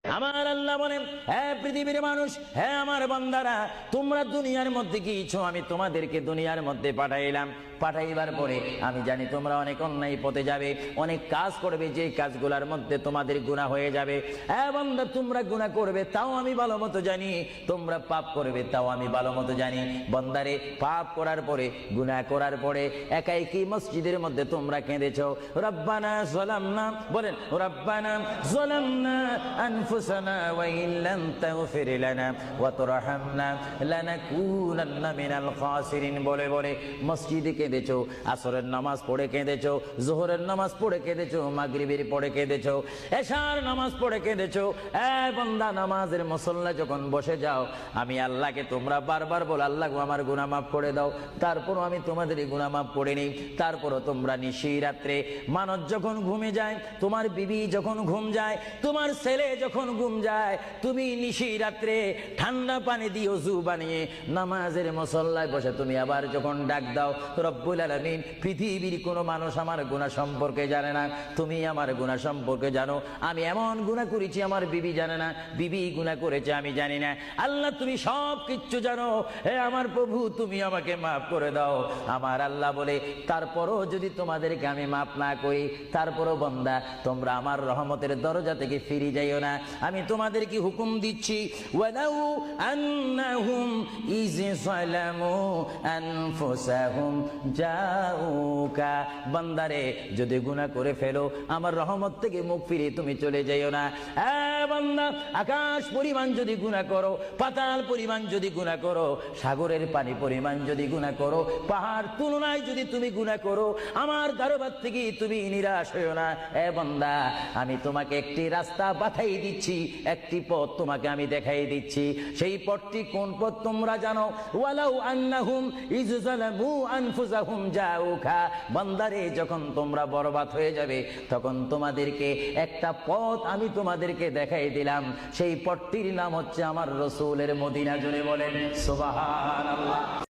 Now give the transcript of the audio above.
আমার আল্লাহ বলেন, হে পৃথিবীর মানুষ, হে আমার বান্দারা, তোমরা দুনিয়ার মধ্যে গিয়েছো, আমি তোমাদেরকে দুনিয়ার মধ্যে পাঠাইলাম। পাঠাইবার পরে আমি জানি তোমরা অনেক অন্যায় পথে যাবে, অনেক কাজ করবে, যে কাজগুলোর মধ্যে তোমাদের গুনাহ হয়ে যাবে। হে বান্দা, তোমরা গুনাহ করবে তাও আমি ভালো মতো জানি, তোমরা পাপ করবে তাও আমি ভালো মতো জানি। বান্দারে, পাপ করার পরে, গুনাহ করার পরে একাই কি মসজিদের মধ্যে তোমরা কেঁদেছো, রব্বানা যালামনা, বলেন রব্বানা যালামনা আনফুসানা ওয়া ইন লাম তাগফির লানা ওয়া তুরহামনা লানাকুনান্না মিনাল খাসিরিন বলে বলে মসজিদে কেঁদেছো, আসরের নামাজ পড়ে কেঁদেছো, যোহরের নামাজ পড়ে কেঁদেছো, মাগরিবের পড়ে কেঁদেছো, এশার নামাজ পড়ে কেঁদেছো। এ বান্দা, নামাজের মুসল্লা যখন বসে যাও, আমি আল্লাহকে তোমরা বারবার বল, আল্লাহ আমার গুনাহ মাফ করে দাও। তারপরও আমি তোমাদের গুনাহ মাফ করে নিই। তারপরও তোমরা নিশি রাত্রে, মানুষ যখন ঘুমে যায়, তোমার বিবি যখন ঘুম যায়, তোমার ছেলে যখন ঘুম যায়, তুমি নিশি রাত্রে ঠান্ডা পানি দিয়ে ওযু বানিয়ে নামাজের মুসল্লায় বসে তুমি আবার যখন ডাক দাও, রব্বুল আলামিন, পৃথিবীর কোনো মানুষ আমার গুনাহ সম্পর্কে জানে না, তুমি আমার গুনাহ সম্পর্কে জানো। আমি এমন গুনাহ করেছি আমার বিবি জানে না, বিবি গুনাহ করেছে আমি জানি না। আল্লাহ, তুমি সব কিচ্ছু জানো। হে আমার প্রভু, তুমি আমাকে মাফ করে দাও। আমার আল্লাহ বলে, তারপরও যদি তোমাদেরকে আমি মাফ না করি, তারপরও বান্দা, তোমরা আমার রহমতের দরজা থেকে ফিরে যাইও না। আমি তোমাদেরকে হুকুম দিচ্ছি, ওয়ালাউ আন্নাহুম ইয যালামু আনফুসাহুম জাউকা, বান্দারে, যদি গুনাহ করে ফেলো, আমার রহমত থেকে মুখ ফিরে তুমি চলে যাইও না। বান্দা, আকাশ পরিমাণ যদি গুনাহ করো, পাতাল পরিমাণ যদি গুনাহ করো, সাগরের পানি পরিমাণ যদি গুনাহ করো, পাহাড় তুলনায় যদি তুমি গুনাহ করো, আমার দরবার থেকে তুমি নিরাশ হইও না। বান্দা, আমি তোমাকে একটি রাস্তা বাতাই দিচ্ছি, একটি পথ তোমাকে আমি দেখাই দিচ্ছি। সেই পথটি কোন পথ তোমরা জানো? ওয়ালাউ আন্নাহুম ইয যালামু আনফুসাহুম জাউকা, বান্দারে, যখন তোমরা বরবাদ হয়ে যাবে, তখন তোমাদেরকে একটা পথ আমি তোমাদেরকে দেখাই দিলাম। সেই পথটির নাম হচ্ছে আমার রাসূলের মদিনা। জুড়ে বলেন সুবহানাল্লাহ।